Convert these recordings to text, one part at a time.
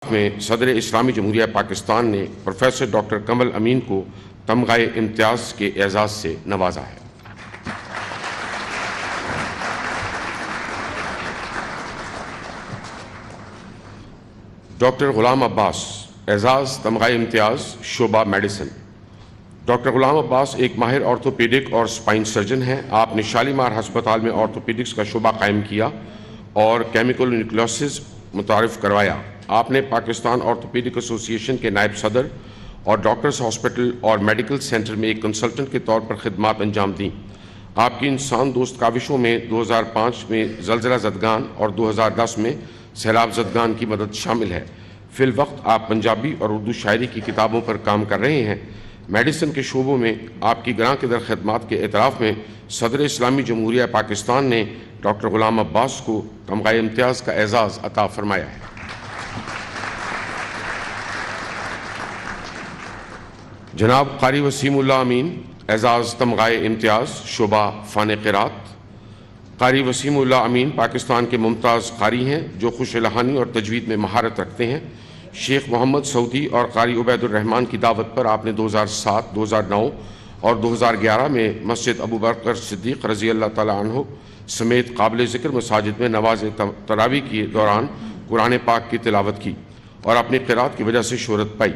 میں صدر اسلامی جمہوریہ پاکستان نے پروفیسر ڈاکٹر کمل امین کو تمغہ امتیاز کے اعزاز سے نوازا ہے۔ ڈاکٹر غلام عباس، اعزاز تمغہ امتیاز شعبہ میڈیسن۔ ڈاکٹر غلام عباس ایک ماہر آرتھوپیڈک اور سپائن سرجن ہیں۔ آپ نے شالیمار ہسپتال میں آرتھوپیڈکس کا شعبہ قائم کیا اور کیمیکل نیوکلیوسس متعارف کروایا۔ آپ نے پاکستان آرتھوپیڈک ایسوسی ایشن کے نائب صدر اور ڈاکٹرز ہاسپٹل اور میڈیکل سینٹر میں ایک کنسلٹنٹ کے طور پر خدمات انجام دیں۔ آپ کی انسان دوست کاوشوں میں 2005 میں زلزلہ زدگان اور 2010 میں سیلاب زدگان کی مدد شامل ہے۔ فی الوقت آپ پنجابی اور اردو شاعری کی کتابوں پر کام کر رہے ہیں۔ میڈیسن کے شعبوں میں آپ کی گراں قدر خدمات کے اعتراف میں صدر اسلامی جمہوریہ پاکستان نے ڈاکٹر غلام عباس کو تمغہ امتیاز کا اعزاز عطا فرمایا ہے۔ جناب قاری وسیم اللہ امین، اعزاز تمغہ امتیاز شعبہ فن قرات۔ قاری وسیم اللہ امین پاکستان کے ممتاز قاری ہیں جو خوش لحانی اور تجوید میں مہارت رکھتے ہیں۔ شیخ محمد سعودی اور قاری عبید الرحمن کی دعوت پر آپ نے 2007، 2009 اور 2011 میں مسجد ابو بکر صدیق رضی اللہ تعالیٰ عنہ سمیت قابل ذکر مساجد میں نماز تراویح کے دوران قرآن پاک کی تلاوت کی اور اپنی قرات کی وجہ سے شہرت پائی۔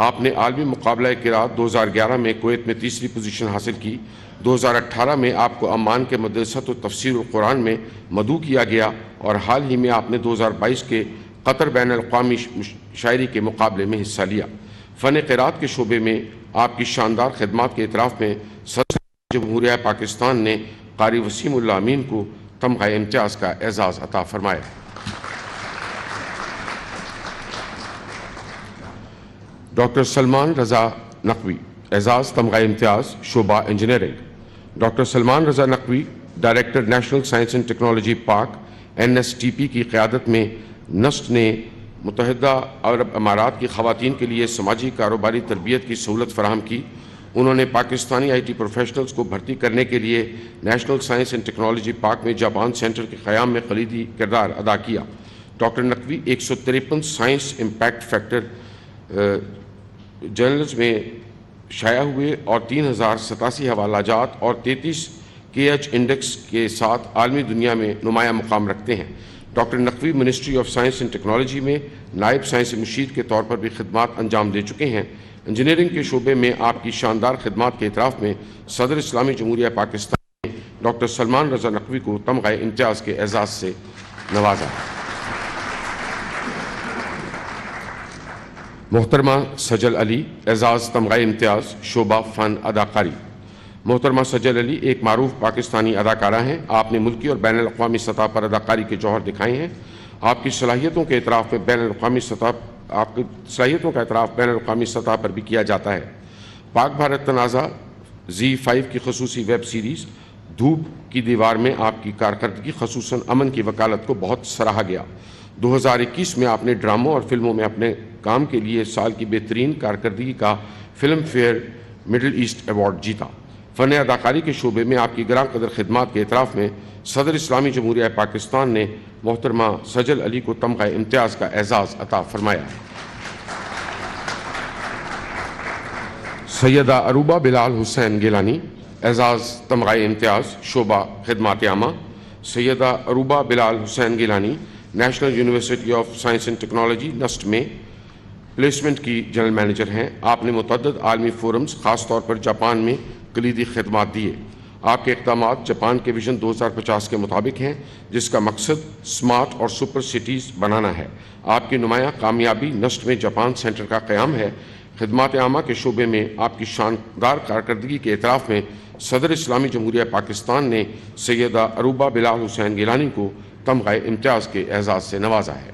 آپ نے عالمی مقابلہ قرات 2011 میں کویت میں تیسری پوزیشن حاصل کی۔ 2018 میں آپ کو عمان کے مدرسۃ و تفسیر القرآن میں مدعو کیا گیا اور حال ہی میں آپ نے 2022 کے قطر بین الاقوامی شاعری کے مقابلے میں حصہ لیا۔ فن قرات کے شعبے میں آپ کی شاندار خدمات کے اعتراف میں صدر جمہوریہ پاکستان نے قاری وسیم اللہ امین کو تمغہ امتیاز کا اعزاز عطا فرمایا۔ ڈاکٹر سلمان رضا نقوی، اعزاز تمغہ امتیاز شعبہ engineering. Doctor Salman Raza Naqvi, director national science and technology پاک NSTP کی قیادت میں نسٹ نے متحدہ عرب امارات کی خواتین کے لیے سماجی کاروباری تربیت کی سہولت فراہم کی۔ انہوں نے پاکستانی IT پروفیشنلز کو بھرتی کرنے کے لیے نیشنل سائنس اینڈ ٹیکنالوجی پاک میں جاپان سینٹر کے قیام میں کلیدی کردار ادا کیا۔ Doctor Naqvi 153 science impact factor journals میں شائع ہوئے اور 3087 حوالہ جات اور 33 KH انڈیکس کے ساتھ عالمی دنیا میں نمایاں مقام رکھتے ہیں۔ Doctor Naqvi ministry of Science and technology میں نائب سائنسی مشیر کے طور پر بھی خدمات انجام دے چکے ہیں۔ انجینئرنگ کے شعبے میں آپ کی شاندار خدمات کے اعتراف میں صدر اسلامی جمہوریہ پاکستان نے ڈاکٹر سلمان رضا نقوی کو تمغہ امتیاز کے اعزاز سے نوازا۔ محترمہ سجل علی، اعزاز تمغہ امتیاز شعبہ فن اداکاری۔ محترمہ سجل علی ایک معروف پاکستانی اداکارہ ہیں۔ آپ نے ملکی اور بین الاقوامی سطح پر اداکاری کے جوہر دکھائے ہیں۔ آپ کی صلاحیتوں کے اعتراف میں کا اعتراف بین الاقوامی سطح پر بھی کیا جاتا ہے۔ پاک بھارت تنازع ZEE5 کی خصوصی ویب سیریز دھوپ کی دیوار میں آپ کی کارکردگی خصوصاً امن کی وکالت کو بہت سراہا گیا۔ 2021 میں آپ نے ڈراموں اور فلموں میں اپنے کام کے لیے سال کی بہترین کارکردگی کا Filmfare Middle East award جیتا۔ فن اداکاری کے شعبے میں آپ کی گراں قدر خدمات کے اعتراف میں صدر اسلامی جمہوریہ پاکستان نے محترمہ سجل علی کو تمغہ امتیاز کا اعزاز عطا فرمایا۔ سیدہ عروبہ بلال حسین گیلانی، اعزاز تمغہ امتیاز شعبہ خدمات عامہ۔ Syeda Urooba Bilal Hussain Gilani National University of Science and Technology NUST میں پلیسمنٹ کی جنرل مینیجر ہیں۔ آپ نے متعدد عالمی فورمز خاص طور پر جاپان میں کلیدی خدمات دیے۔ آپ کے اقدامات جاپان کے ویژن 2050 کے مطابق ہیں جس کا مقصد سمارٹ اور سپر سٹیز بنانا ہے۔ آپ کی نمایاں کامیابی نسٹ میں جاپان سینٹر کا قیام ہے۔ خدمات عامہ کے شعبے میں آپ کی شاندار کارکردگی کے اعتراف میں صدر اسلامی جمہوریہ پاکستان نے سیدہ عروبہ بلال حسین گیلانی کو تمغہ امتیاز کے اعزاز سے نوازا ہے۔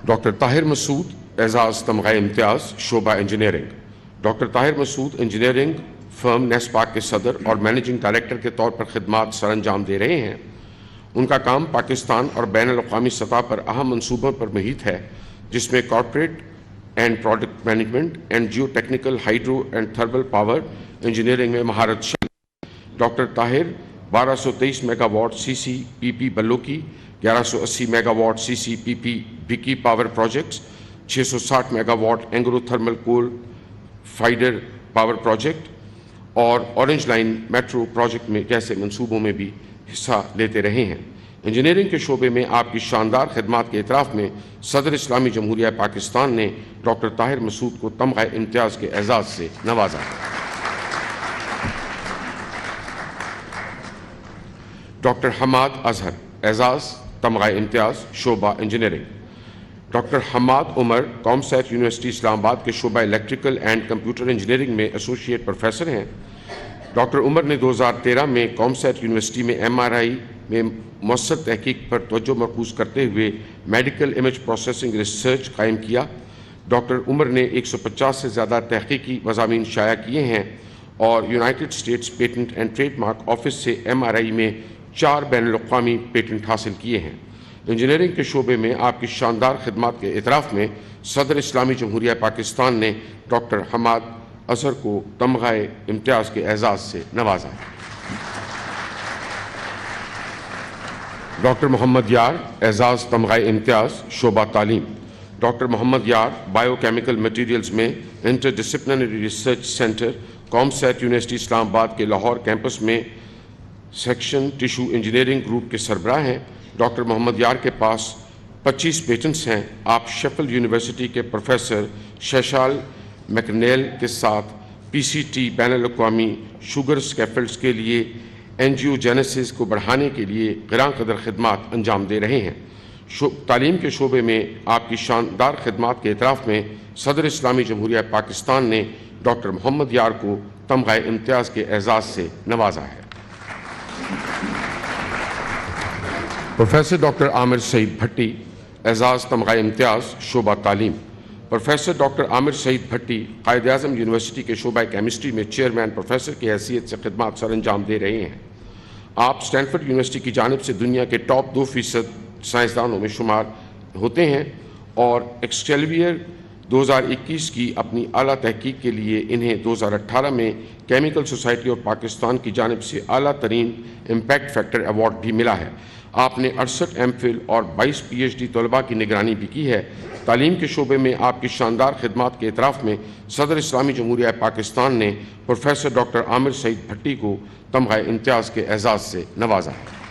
ڈاکٹر طاہر مسعود، اعزاز تمغہ امتیاز شعبہ انجینئرنگ۔ ڈاکٹر طاہر مسعود انجینئرنگ فرم نیسپاک کے صدر اور مینیجنگ ڈائریکٹر کے طور پر خدمات سر انجام دے رہے ہیں۔ ان کا کام پاکستان اور بین الاقوامی سطح پر اہم منصوبوں پر محیط ہے جس میں corporate and product management and geo technical hydro and thermal power engineering میں مہارت شامل ہے۔ Doctor Tahir 1223 mega watt CCPP Balloki 1180 mega watt CCPP Bhikki power projects, 660 mega watt Engro thermal coal فائڈر پاور پروجیکٹ اور اورنج لائن میٹرو پروجیکٹ میں جیسے منصوبوں میں بھی حصہ لیتے رہے ہیں۔ انجینئرنگ کے شعبے میں آپ کی شاندار خدمات کے اعتراف میں صدر اسلامی جمہوریہ پاکستان نے ڈاکٹر طاہر مسعود کو تمغہ امتیاز کے اعزاز سے نوازا ہے۔ ڈاکٹر حماد اظہر، اعزاز تمغہ امتیاز شعبہ انجینئرنگ۔ ڈاکٹر حماد عمر کامسیٹ یونیورسٹی اسلام آباد کے شعبہ الیکٹریکل اینڈ کمپیوٹر انجینئرنگ میں ایسوسیٹ پروفیسر ہیں۔ ڈاکٹر عمر نے 2013 میں کامسیٹ یونیورسٹی میں MRI میں مؤثر تحقیق پر توجہ مرکوز کرتے ہوئے میڈیکل امیج پروسیسنگ ریسرچ قائم کیا۔ ڈاکٹر عمر نے 150 سے زیادہ تحقیقی مضامین شائع کیے ہیں اور United States Patent and Trademark Office سے MRI میں 4 بین الاقوامی پیٹنٹ حاصل کیے ہیں۔ انجینئرنگ کے شعبے میں آپ کی شاندار خدمات کے اعتراف میں صدر اسلامی جمہوریہ پاکستان نے ڈاکٹر حماد اظہر کو تمغہ امتیاز کے اعزاز سے نوازا ہے۔ ڈاکٹر محمد یار، اعزاز تمغہ امتیاز شعبہ تعلیم۔ Doctor Muhammad Yar bio chemical materials میں inter disciplinary research centre COMSATS university Islamabad کے لاہور کیمپس میں سیکشن ٹیشو انجینئرنگ گروپ کے سربراہ ہیں۔ ڈاکٹر محمد یار کے پاس 25 پیٹنٹس ہیں۔ آپ شیفیلڈ یونیورسٹی کے پروفیسر شیشال میکنیل کے ساتھ PCT بین الاقوامی شوگر اسکیفلڈز کے لیے اینجیوجینیسس کو بڑھانے کے لیے گراں قدر خدمات انجام دے رہے ہیں۔ تعلیم کے شعبے میں آپ کی شاندار خدمات کے اعتراف میں صدر اسلامی جمہوریہ پاکستان نے ڈاکٹر محمد یار کو تمغہ امتیاز کے اعزاز سے نوازا ہے۔ پروفیسر ڈاکٹر عامر سعید بھٹی، اعزاز تمغہ امتیاز شعبہ تعلیم۔ پروفیسر ڈاکٹر عامر سعید بھٹی قائد اعظم یونیورسٹی کے شعبہ کیمسٹری میں چیئرمین پروفیسر کی حیثیت سے خدمات سر انجام دے رہے ہیں۔ آپ اسٹینفورڈ یونیورسٹی کی جانب سے دنیا کے ٹاپ 2% سائنسدانوں میں شمار ہوتے ہیں اور ایکسکیلویئر 2021 کی اپنی اعلیٰ تحقیق کے لیے انہیں 2018 میں کیمیکل سوسائٹی آف پاکستان کی جانب سے اعلیٰ ترین امپیکٹ فیکٹر ایوارڈ بھی ملا ہے۔ آپ نے 68 MPhil اور 22 PhD طلباء کی نگرانی بھی کی ہے۔ تعلیم کے شعبے میں آپ کی شاندار خدمات کے اعتراف میں صدر اسلامی جمہوریہ پاکستان نے پروفیسر ڈاکٹر عامر سعید بھٹی کو تمغہ امتیاز کے اعزاز سے نوازا ہے۔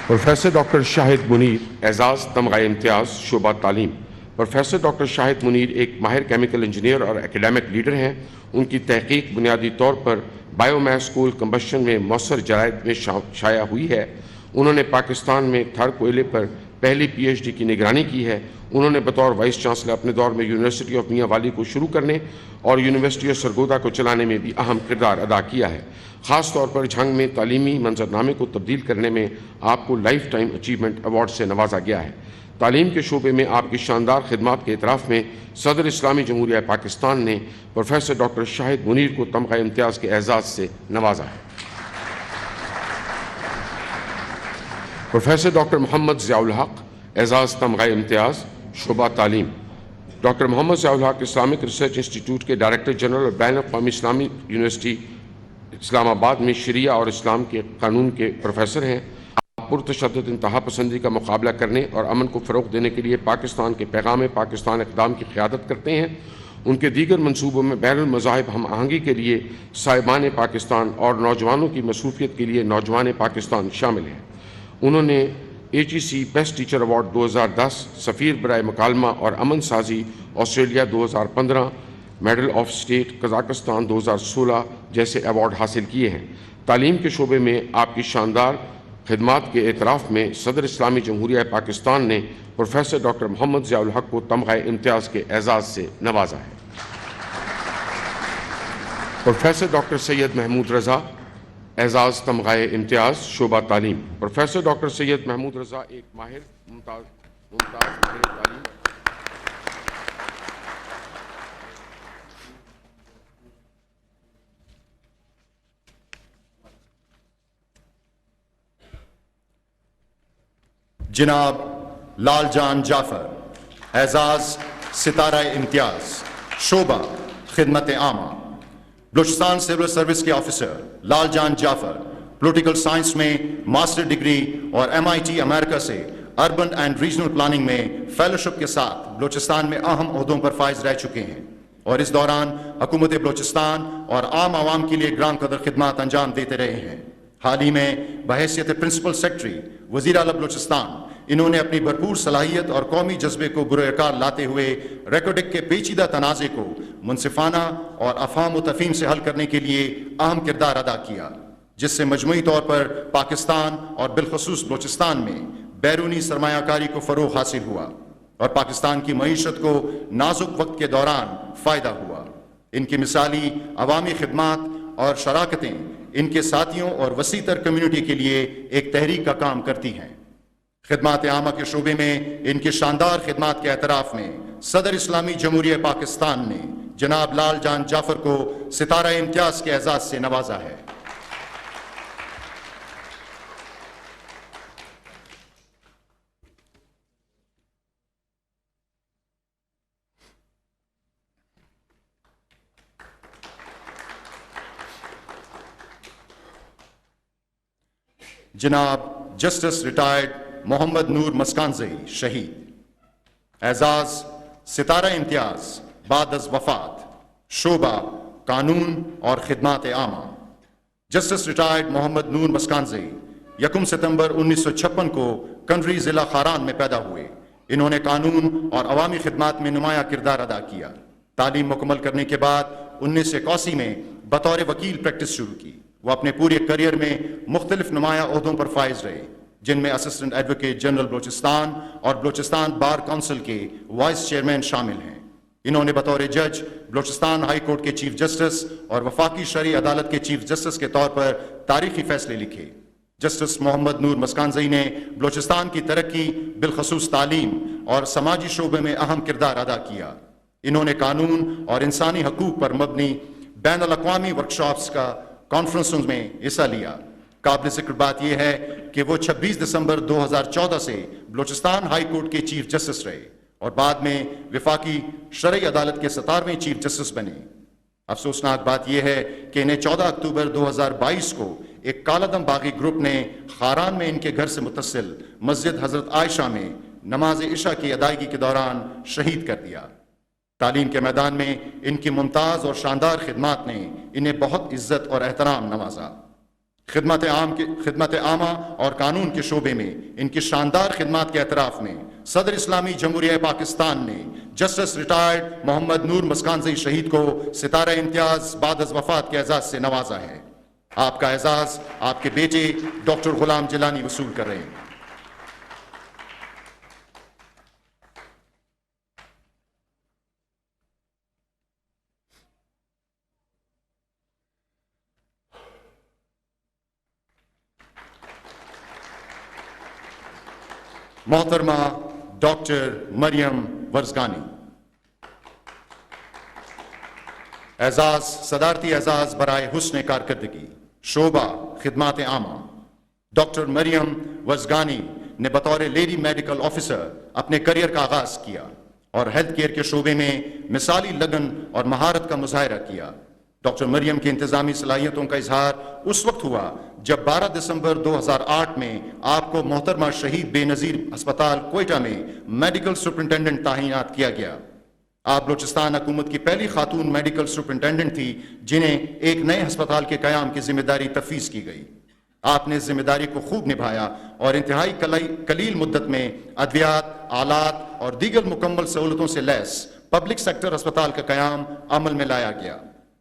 پروفیسر ڈاکٹر شاہد منیر، اعزاز تمغہ امتیاز شعبہ تعلیم۔ پروفیسر ڈاکٹر شاہد منیر ایک ماہر کیمیکل انجینئر اور اکیڈمک لیڈر ہیں۔ ان کی تحقیق بنیادی طور پر بائیو میس کول کمبشن میں مؤثر جرائد میں شائع ہوئی ہے۔ انہوں نے پاکستان میں تھر کوئلے پر پہلی PhD کی نگرانی کی ہے۔ انہوں نے بطور وائس چانسلر اپنے دور میں یونیورسٹی آف میاں والی کو شروع کرنے اور یونیورسٹی آف سرگودا کو چلانے میں بھی اہم کردار ادا کیا ہے۔ خاص طور پر جھنگ میں تعلیمی منظرنامے کو تبدیل کرنے میں آپ کو لائف ٹائم اچیومنٹ ایوارڈ سے نوازا گیا ہے۔ تعلیم کے شعبے میں آپ کی شاندار خدمات کے اعتراف میں صدر اسلامی جمہوریہ پاکستان نے پروفیسر ڈاکٹر شاہد منیر کو تمغہ امتیاز کے اعزاز سے نوازا ہے۔ پروفیسر ڈاکٹر محمد ضیاء الحق، اعزاز تمغہ امتیاز شعبہ تعلیم۔ ڈاکٹر محمد ضیاء الحق اسلامک ریسرچ انسٹیٹیوٹ کے ڈائریکٹر جنرل اور بین الاقوامی اسلامی یونیورسٹی اسلام آباد میں شریعہ اور اسلام کے قانون کے پروفیسر ہیں۔ آپ پرتشدد انتہا پسندی کا مقابلہ کرنے اور امن کو فروغ دینے کے لیے پاکستان کے پیغام پاکستان اقدام کی قیادت کرتے ہیں۔ ان کے دیگر منصوبوں میں بین المذاہب ہم آہنگی کے لیے صاحبان پاکستان اور نوجوانوں کی مصروفیت کے لیے نوجوان پاکستان شامل ہیں۔ انہوں نے HEC بیسٹ ٹیچر ایوارڈ 2010، سفیر برائے مکالمہ اور امن سازی Australia 2015، medal of state Kazakhstan 2016 جیسے ایوارڈ حاصل کیے ہیں۔ تعلیم کے شعبے میں آپ کی شاندار خدمات کے اعتراف میں صدر اسلامی جمہوریہ پاکستان نے پروفیسر ڈاکٹر محمد ضیاء الحق کو تمغہ امتیاز کے اعزاز سے نوازا ہے۔ پروفیسر ڈاکٹر سید محمود رضا، اعزاز تمغہ امتیاز شعبہ تعلیم۔ پروفیسر ڈاکٹر سید محمود رضا ایک ماہر ممتاز تعلیم جناب لال جان جعفر، اعزاز ستارہ امتیاز شعبہ خدمت عامہ۔ بلوچستان سول سروس کے آفیسر لال جان جعفر پولیٹیکل سائنس میں ماسٹر ڈگری اور MIT امریکہ سے اربن اینڈ ریجنل پلاننگ میں فیلوشپ کے ساتھ بلوچستان میں اہم عہدوں پر فائز رہ چکے ہیں اور اس دوران حکومت بلوچستان اور عام عوام کے لیے گران قدر خدمات انجام دیتے رہے ہیں۔ حال ہی میں بحیثیت پرنسپل سیکرٹری وزیر اعلیٰ بلوچستان انہوں نے اپنی بھرپور صلاحیت اور قومی جذبے کو بروئے کار لاتے ہوئے ریکارڈک کے پیچیدہ تنازع کو منصفانہ اور افہام و تفہیم سے حل کرنے کے لیے اہم کردار ادا کیا، جس سے مجموعی طور پر پاکستان اور بالخصوص بلوچستان میں بیرونی سرمایہ کاری کو فروغ حاصل ہوا اور پاکستان کی معیشت کو نازک وقت کے دوران فائدہ ہوا۔ ان کی مثالی عوامی خدمات اور شراکتیں ان کے ساتھیوں اور وسیع تر کمیونٹی کے لیے ایک تحریک کا کام کرتی ہیں۔ خدمات عامہ کے شعبے میں ان کی شاندار خدمات کے اعتراف میں صدر اسلامی جمہوریہ پاکستان نے جناب لال جان جعفر کو ستارہ امتیاز کے اعزاز سے نوازا ہے۔ جناب جسٹس ریٹائرڈ محمد نور مسکانزئی شہید، اعزاز ستارہ امتیاز بعد از وفات، شعبہ قانون اور خدمات عامہ۔ جسٹس ریٹائرڈ محمد نور مسکانزئی 1 ستمبر 1956 کو کنڈری ضلع خاران میں پیدا ہوئے۔ انہوں نے قانون اور عوامی خدمات میں نمایاں کردار ادا کیا۔ تعلیم مکمل کرنے کے بعد 1981 میں بطور وکیل پریکٹس شروع کی۔ وہ اپنے پورے کریئر میں مختلف نمایاں عہدوں پر فائز رہے، جن میں اسسٹنٹ ایڈوکیٹ جنرل بلوچستان اور بلوچستان بار کونسل کے وائس چیئرمین شامل ہیں۔ انہوں نے بطور جج بلوچستان ہائی کورٹ کے چیف جسٹس اور وفاقی شرعی عدالت کے چیف جسٹس کے طور پر تاریخی فیصلے لکھے۔ جسٹس محمد نور مسکانزئی نے بلوچستان کی ترقی بالخصوص تعلیم اور سماجی شعبے میں اہم کردار ادا کیا۔ انہوں نے قانون اور انسانی حقوق پر مبنی بین الاقوامی ورکشاپس کا کانفرنسوں میں حصہ لیا۔ قابل ذکر بات یہ ہے کہ وہ 26 دسمبر 2014 سے بلوچستان ہائی کورٹ کے چیف جسٹس رہے اور بعد میں وفاقی شرعی عدالت کے 17ویں چیف جسٹس بنے۔ افسوسناک بات یہ ہے کہ انہیں 14 اکتوبر 2022 کو ایک کالعدم باغی گروپ نے خاران میں ان کے گھر سے متصل مسجد حضرت عائشہ میں نماز عشاء کی ادائیگی کے دوران شہید کر دیا۔ تعلیم کے میدان میں ان کی ممتاز اور شاندار خدمات نے انہیں بہت عزت اور احترام نوازا۔ خدمت عامہ اور قانون کے شعبے میں ان کی شاندار خدمات کے اعتراف میں صدر اسلامی جمہوریہ پاکستان نے جسٹس ریٹائرڈ محمد نور مسکانزئی شہید کو ستارہ امتیاز بعد از وفات کے اعزاز سے نوازا ہے۔ آپ کا اعزاز آپ کے بیٹے ڈاکٹر غلام جیلانی وصول کر رہے ہیں۔ محترمہ ڈاکٹر مریم ورزگانی، اعزاز صدارتی اعزاز برائے حسن کارکردگی، شعبہ خدمات عامہ۔ ڈاکٹر مریم ورزگانی نے بطور لیڈی میڈیکل آفیسر اپنے کریئر کا آغاز کیا اور ہیلتھ کیئر کے شعبے میں مثالی لگن اور مہارت کا مظاہرہ کیا۔ ڈاکٹر مریم کی انتظامی صلاحیتوں کا اظہار اس وقت ہوا جب 12 دسمبر 2008 میں آپ کو محترمہ شہید بے نظیر ہسپتال کوئٹہ میں میڈیکل سپرنٹینڈنٹ تعینات کیا گیا۔ آپ بلوچستان حکومت کی پہلی خاتون میڈیکل سپرنٹینڈنٹ تھی جنہیں ایک نئے ہسپتال کے قیام کی ذمہ داری تفویض کی گئی۔ آپ نے اس ذمہ داری کو خوب نبھایا اور انتہائی قلیل مدت میں ادویات، آلات اور دیگر مکمل سہولتوں سے لیس پبلک سیکٹر ہسپتال کا قیام عمل میں لایا گیا۔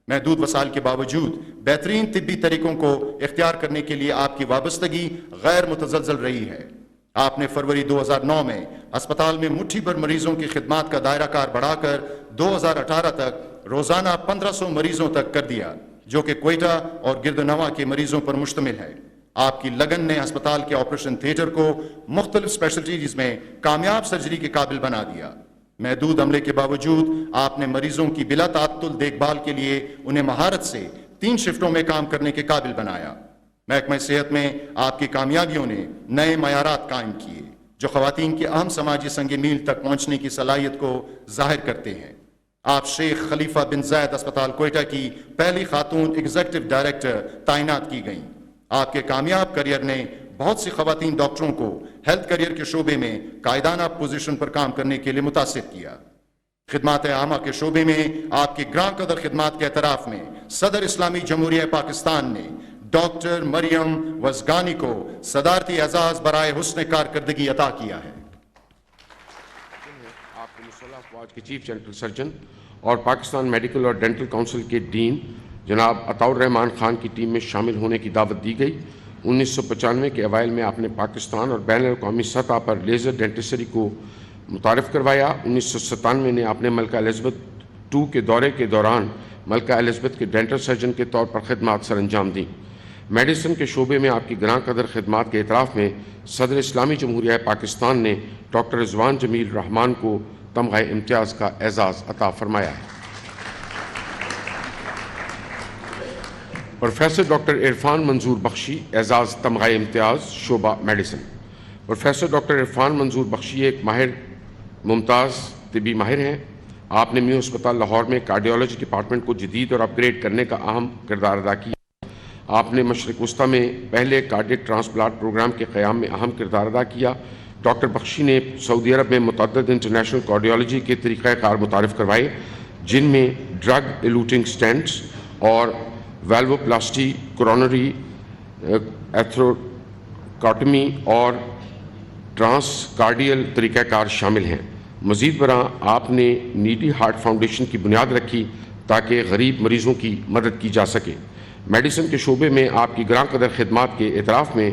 محدود وسائل کے باوجود بہترین طبی طریقوں کو اختیار کرنے کے لیے آپ کی وابستگی غیر متزلزل رہی ہے۔ آپ نے فروری 2009 میں اسپتال میں مٹھی بھر مریضوں کی خدمات کا دائرہ کار بڑھا کر 2018 تک روزانہ 1500 مریضوں تک کر دیا، جو کہ کوئٹہ اور گردنواں کے مریضوں پر مشتمل ہے۔ آپ کی لگن نے ہسپتال کے آپریشن تھیٹر کو مختلف اسپیشلٹیز میں کامیاب سرجری کے قابل بنا دیا۔ محدود عملے کے باوجود آپ نے مریضوں کی بلا تعطل دیکھ بھال کے لیے انہیں مہارت سے 3 شفٹوں میں کام کرنے کے قابل بنایا۔ محکمہ صحت میں آپ کی کامیابیوں نے نئے معیارات قائم کیے جو خواتین کی اہم سماجی سنگ میل تک پہنچنے کی صلاحیت کو ظاہر کرتے ہیں۔ آپ شیخ خلیفہ بن زید اسپتال کوئٹہ کی پہلی خاتون ایگزیکٹو ڈائریکٹر تعینات کی گئیں۔ آپ کے کامیاب کریئر نے بہت سی خواتین ڈاکٹروں کو ہیلتھ کریئر کے شعبے میں قائدانہ پوزیشن پر کام کرنے کے لیے متاثر کیا۔ خدمات عامہ کے شعبے میں آپ کی گراں قدر خدمات کے اعتراف میں صدر اسلامی جمہوریہ پاکستان نے ڈاکٹر مریم وزگانی کو صدارتی اعزاز برائے حسن کارکردگی عطا کیا ہے۔ آپ کو مسلح افواج کے چیف جنرل سرجن اور پاکستان میڈیکل اور ڈینٹل کونسل کے ڈین جناب عطاء الرحمان خان کی ٹیم میں شامل ہونے کی دعوت دی گئی۔ 1995 کے اوائل میں آپ نے پاکستان اور بین الاقوامی سطح پر لیزر ڈینٹسٹری کو متعارف کروایا۔ 1997 میں آپ نے ملکہ الزبتھ II کے دورے کے دوران ملکہ الزبتھ کے ڈینٹل سرجن کے طور پر خدمات سر انجام دیں۔ میڈیسن کے شعبے میں آپ کی گراں قدر خدمات کے اعتراف میں صدر اسلامی جمہوریہ پاکستان نے ڈاکٹر رضوان جمیل رحمان کو تمغہ امتیاز کا اعزاز عطا فرمایا ہے۔ پروفیسر ڈاکٹر عرفان منظور بخشی اعزاز تمغہ امتیاز شعبہ میڈیسن۔ پروفیسر ڈاکٹر عرفان منظور بخشی ایک ممتاز طبی ماہر ہیں۔ آپ نے میو ہسپتال لاہور میں کارڈیالوجی ڈپارٹمنٹ کو جدید اور اپ گریڈ کرنے کا اہم کردار ادا کیا۔ آپ نے مشرق وسطیٰ میں پہلے کارڈیک ٹرانسپلانٹ پروگرام کے قیام میں اہم کردار ادا کیا۔ ڈاکٹر بخشی نے سعودی عرب میں متعدد انٹرنیشنل کارڈیالوجی کے طریقہ کار متعارف کروائے، جن میں ڈرگ ایلوٹنگ سٹینٹس اور ویلوپلاسٹی، کورونری ایتھروکاٹمی اور ٹرانس کارڈیل طریقہ کار شامل ہیں۔ مزید برآں آپ نے نیڈی ہارٹ فاؤنڈیشن کی بنیاد رکھی تاکہ غریب مریضوں کی مدد کی جا سکے۔ میڈیسن کے شعبے میں آپ کی گراں قدر خدمات کے اعتراف میں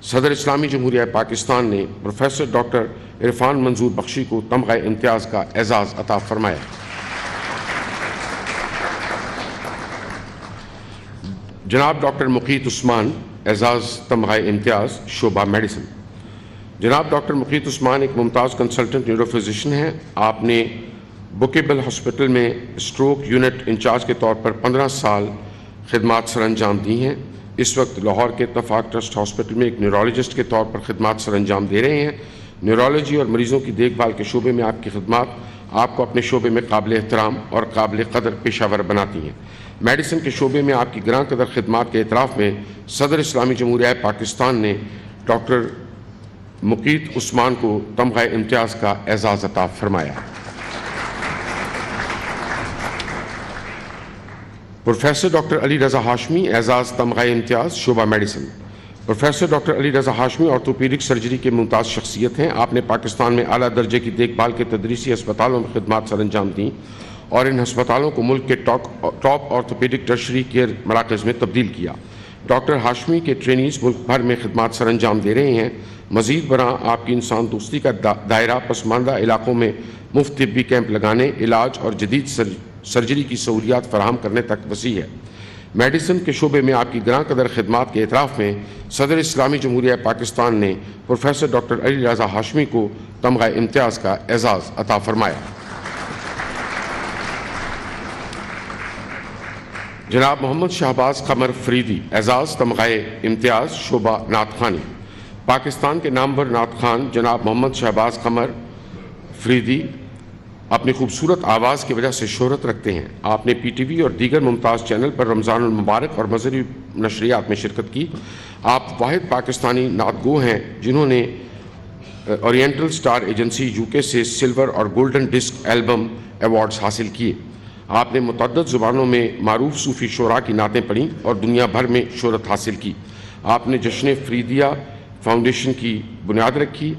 صدر اسلامی جمہوریہ پاکستان نے پروفیسر ڈاکٹر عرفان منظور بخشی کو تمغہ امتیاز کا اعزاز عطا فرمایا۔ جناب ڈاکٹر مقیت عثمان اعزاز تمغہ امتیاز شعبہ میڈیسن۔ جناب ڈاکٹر مقیت عثمان ایک ممتاز کنسلٹنٹ نیورو فزیشین ہیں۔ آپ نے بکیبل ہاسپٹل میں اسٹروک یونٹ انچارج کے طور پر 15 سال خدمات سر انجام دی ہیں۔ اس وقت لاہور کے اتفاق ٹرسٹ ہاسپٹل میں ایک نیورولوجسٹ کے طور پر خدمات سر انجام دے رہے ہیں۔ نیورولوجی اور مریضوں کی دیکھ بھال کے شعبے میں آپ کی خدمات آپ کو اپنے شعبے میں قابل احترام اور قابل قدر پیشہ ور بناتی ہیں۔ میڈیسن کے شعبے میں آپ کی گراں قدر خدمات کے اعتراف میں صدر اسلامی جمہوریہ پاکستان نے ڈاکٹر مقیت عثمان کو تمغہ امتیاز کا اعزاز عطا فرمایا۔ پروفیسر ڈاکٹر علی رضا ہاشمی اعزاز تمغہ امتیاز شعبہ medicine. Professor doctor Ali Raza Hashmi orthopaedic surgery کے ممتاز شخصیت ہیں۔ آپ نے پاکستان میں اعلیٰ درجے کی دیکھ بھال کے تدریسی ہسپتالوں میں خدمات سر انجام دیں اور ان ہسپتالوں کو ملک کے ٹاپ آرتھوپیڈک ٹرشری کیئر مراکز میں تبدیل کیا۔ ڈاکٹر ہاشمی کے ٹرینیز ملک بھر میں خدمات سر انجام دے رہے ہیں۔ مزید برآں آپ کی انسان دوستی کا دائرہ پسماندہ علاقوں میں مفت طبی کیمپ لگانے، علاج اور جدید سرجری کی سہولیات فراہم کرنے تک وسیع ہے۔ میڈیسن کے شعبے میں آپ کی گراں قدر خدمات کے اعتراف میں صدر اسلامی جمہوریہ پاکستان نے پروفیسر ڈاکٹر علی رضا ہاشمی کو تمغہ امتیاز کا اعزاز عطا فرمایا۔ جناب محمد شہباز قمر فریدی اعزاز تمغہ امتیاز شعبہ نعت خوانی۔ پاکستان کے نامور نعت خوان جناب محمد شہباز قمر فریدی اپنی خوبصورت آواز کی وجہ سے شہرت رکھتے ہیں۔ آپ نے پی ٹی وی اور دیگر ممتاز چینل پر رمضان المبارک اور مذہبی نشریات میں شرکت کی۔ آپ واحد پاکستانی نعت گو ہیں جنہوں نے اورینٹل سٹار ایجنسی UK سے سلور اور گولڈن ڈسک ایلبم ایوارڈز حاصل کیے۔ آپ نے متعدد زبانوں میں معروف صوفی شعراء کی نعتیں پڑھیں اور دنیا بھر میں شہرت حاصل کی۔ آپ نے جشن فریدیہ فاؤنڈیشن کی بنیاد رکھی،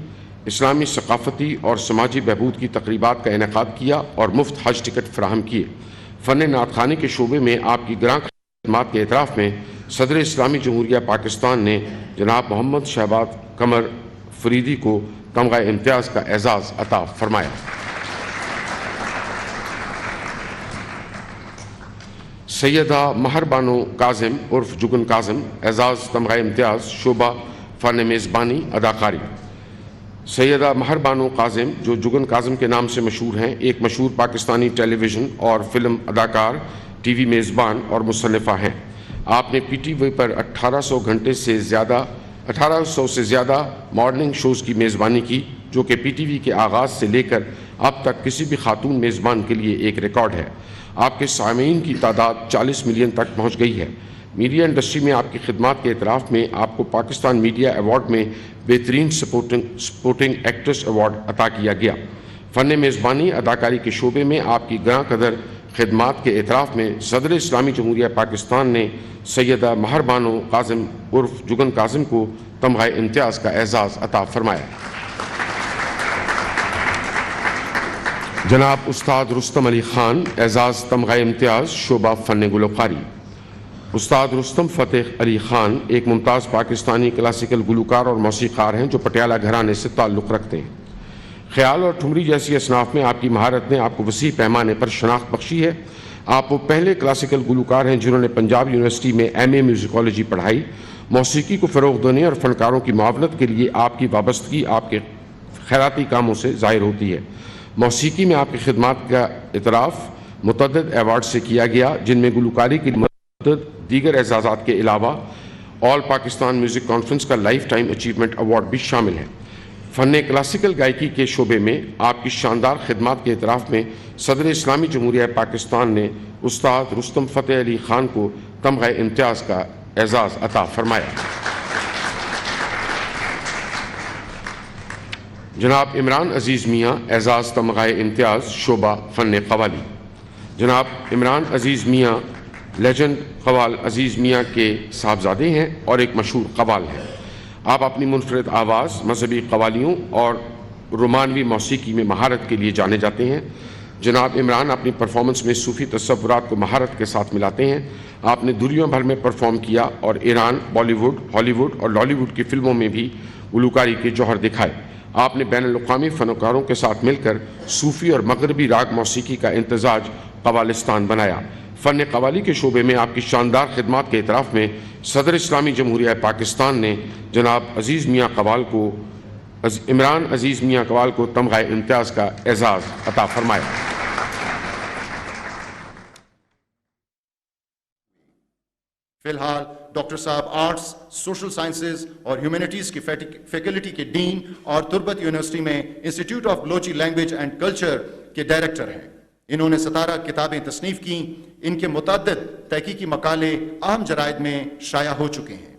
اسلامی ثقافتی اور سماجی بہبود کی تقریبات کا انعقاد کیا اور مفت حج ٹکٹ فراہم کیے۔ فن نعت خوانی کے شعبے میں آپ کی گراں خدمات کے اعتراف میں صدر اسلامی جمہوریہ پاکستان نے جناب محمد شہباز قمر فریدی کو تمغہ امتیاز کا اعزاز عطا فرمایا۔ سیدہ مہر بانو کاظم عرف جگن کاظم اعزاز تمغہ امتیاز شعبہ فن میزبانی اداکاری۔ سیدہ مہر بانو کاظم جو جگن کاظم کے نام سے مشہور ہیں، ایک مشہور پاکستانی ٹیلی ویژن اور فلم اداکار، ٹی وی میزبان اور مصنفہ ہیں۔ آپ نے پی ٹی وی پر 1800 سے زیادہ مارننگ شوز کی میزبانی کی، جو کہ پی ٹی وی کے آغاز سے لے کر اب تک کسی بھی خاتون میزبان کے لیے ایک ریکارڈ ہے۔ آپ کے سامعین کی تعداد 40 ملین تک پہنچ گئی ہے۔ میڈیا انڈسٹری میں آپ کی خدمات کے اعتراف میں آپ کو پاکستان میڈیا ایوارڈ میں بہترین سپورٹنگ ایکٹریس ایوارڈ عطا کیا گیا۔ فن میزبانی اداکاری کے شعبے میں آپ کی گراں قدر خدمات کے اعتراف میں صدر اسلامی جمہوریہ پاکستان نے سیدہ مہر بانو قاسم عرف جگن قاسم کو تمغہ امتیاز کا اعزاز عطا فرمایا۔ جناب استاد رستم علی خان اعزاز تمغہ امتیاز شعبہ فن گلوکاری۔ استاد رستم فتح علی خان ایک ممتاز پاکستانی کلاسیکل گلوکار اور موسیقار ہیں جو پٹیالہ گھرانے سے تعلق رکھتے ہیں۔ خیال اور ٹھمری جیسی اصناف میں آپ کی مہارت نے آپ کو وسیع پیمانے پر شناخت بخشی ہے۔ آپ وہ پہلے کلاسیکل گلوکار ہیں جنہوں نے پنجاب یونیورسٹی میں ایم اے میوزیکالوجی پڑھائی۔ موسیقی کو فروغ دینے اور فنکاروں کی معاونت کے لیے آپ کی وابستگی آپ کے خیراتی کاموں سے ظاہر ہوتی ہے۔ موسیقی میں آپ کی خدمات کا اعتراف متعدد ایوارڈ سے کیا گیا، جن میں گلوکاری کی متعدد دیگر اعزازات کے علاوہ آل پاکستان میوزک کانفرنس کا لائف ٹائم اچیومنٹ ایوارڈ بھی شامل ہے۔ فن کلاسیکل گائیکی کے شعبے میں آپ کی شاندار خدمات کے اعتراف میں صدر اسلامی جمہوریہ پاکستان نے استاد رستم فتح علی خان کو تمغہ امتیاز کا اعزاز عطا فرمایا۔ جناب عمران عزیز میاں اعزاز تمغہ امتیاز شعبہ فن قوالی۔ جناب عمران عزیز میاں لیجنڈ قوال عزیز میاں کے صاحبزادے ہیں اور ایک مشہور قوال ہیں۔ آپ اپنی منفرد آواز، مذہبی قوالیوں اور رومانوی موسیقی میں مہارت کے لیے جانے جاتے ہیں۔ جناب عمران اپنی پرفارمنس میں صوفی تصورات کو مہارت کے ساتھ ملاتے ہیں۔ آپ نے دنیا بھر میں پرفارم کیا اور ایران، بالی ووڈ، ہالی ووڈ اور لالی ووڈ کی فلموں میں بھی گلوکاری کے جوہر دکھائے۔ آپ نے بین الاقوامی فنکاروں کے ساتھ مل کر صوفی اور مغربی راگ موسیقی کا امتزاج قوالستان بنایا۔ فن قوالی کے شعبے میں آپ کی شاندار خدمات کے اعتراف میں صدر اسلامی جمہوریہ پاکستان نے جناب عمران عزیز میاں قوال کو تمغہ امتیاز کا اعزاز عطا فرمایا۔ فی الحال ڈاکٹر صاحب آرٹس، سوشل سائنسز اور ہیومینٹیز کی فیکلٹی کے ڈین اور تربت یونیورسٹی میں institute of Balochi language and culture کے ڈائریکٹر ہیں۔ انہوں نے 17 کتابیں تصنیف کیں۔ ان کے متعدد تحقیقی مقالے اہم جرائد میں شائع ہو چکے ہیں۔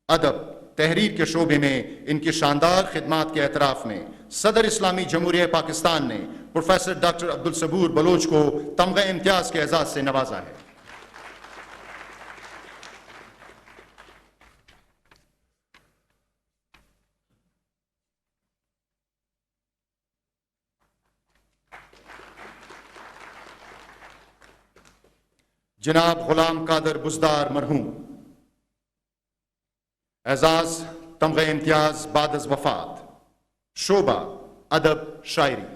ادب تحریر کے شعبے میں ان کی شاندار خدمات کے اعتراف میں صدر اسلامی جمہوریہ پاکستان نے پروفیسر ڈاکٹر عبدالصبور بلوچ کو تمغہ امتیاز کے اعزاز سے نوازا ہے۔ جناب غلام قادر بزدار مرحوم اعزاز تمغہ امتیاز بعد از وفات شعبہ ادب شاعری۔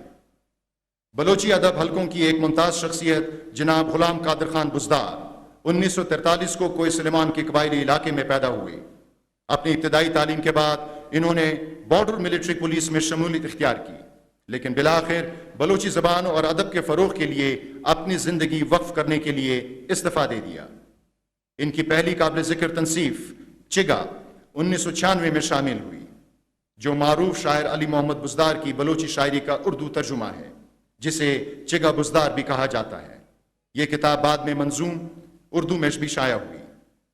بلوچی ادب حلقوں کی ایک ممتاز شخصیت جناب غلام قادر خان بزدار 1943 کو کوئے سلیمان کے قبائلی علاقے میں پیدا ہوئے۔ اپنی ابتدائی تعلیم کے بعد انہوں نے بارڈر ملٹری پولیس میں شمولیت اختیار کی، لیکن بالآخر بلوچی زبان اور ادب کے فروغ کے لیے اپنی زندگی وقف کرنے کے لیے استعفیٰ دے دیا۔ ان کی پہلی قابل ذکر تنصیف چگا 1996 میں شامل ہوئی، جو معروف شاعر علی محمد بزدار کی بلوچی شاعری کا اردو ترجمہ ہے، جسے چگا بزدار بھی کہا جاتا ہے۔ یہ کتاب بعد میں منظوم اردو میں بھی شائع ہوئی۔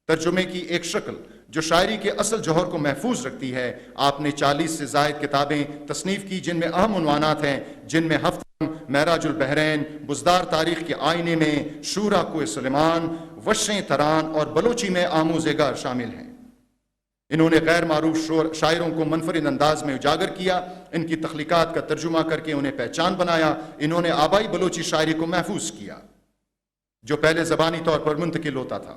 ترجمے کی ایک شکل جو شاعری کے اصل جوہر کو محفوظ رکھتی ہے۔ آپ نے 40 سے زائد کتابیں تصنیف کی، جن میں اہم عنوانات ہیں، جن میں ہفتہ معراج البحرین، بزدار تاریخ کے آئینے میں، شورا کوئے سلیمان، وشیں تران اور بلوچی میں آموزگار شامل ہیں۔ انہوں نے غیر معروف شاعروں کو منفرد انداز میں اجاگر کیا، ان کی تخلیقات کا ترجمہ کر کے انہیں پہچان بنایا۔ انہوں نے آبائی بلوچی شاعری کو محفوظ کیا، جو پہلے زبانی طور پر منتقل ہوتا تھا۔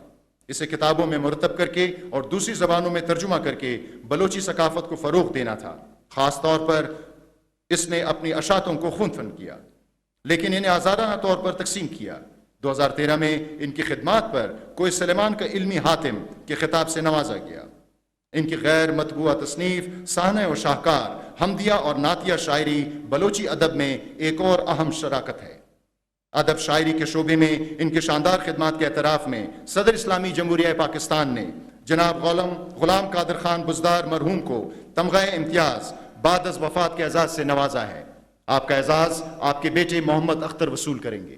اسے کتابوں میں مرتب کر کے اور دوسری زبانوں میں ترجمہ کر کے بلوچی ثقافت کو فروغ دینا تھا۔ خاص طور پر اس نے اپنی اشاعتوں کو خندفن کیا، لیکن انہیں آزادانہ طور پر تقسیم کیا۔ 2013 میں ان کی خدمات پر کوئے سلیمان کا علمی حاتم کے خطاب سے نوازا گیا۔ ان کی غیر مطبوعہ تصنیف سانح و شاہکار، حمدیہ اور نعتیہ شاعری بلوچی ادب میں ایک اور اہم شراکت ہے۔ ادب شاعری کے شعبے میں ان کے شاندار خدمات کے اعتراف میں صدر اسلامی جمہوریہ پاکستان نے جناب غلام قادر خان بزدار مرحوم کو تمغہ امتیاز بعد از وفات کے اعزاز سے نوازا ہے۔ آپ کا اعزاز آپ کے بیٹے محمد اختر وصول کریں گے۔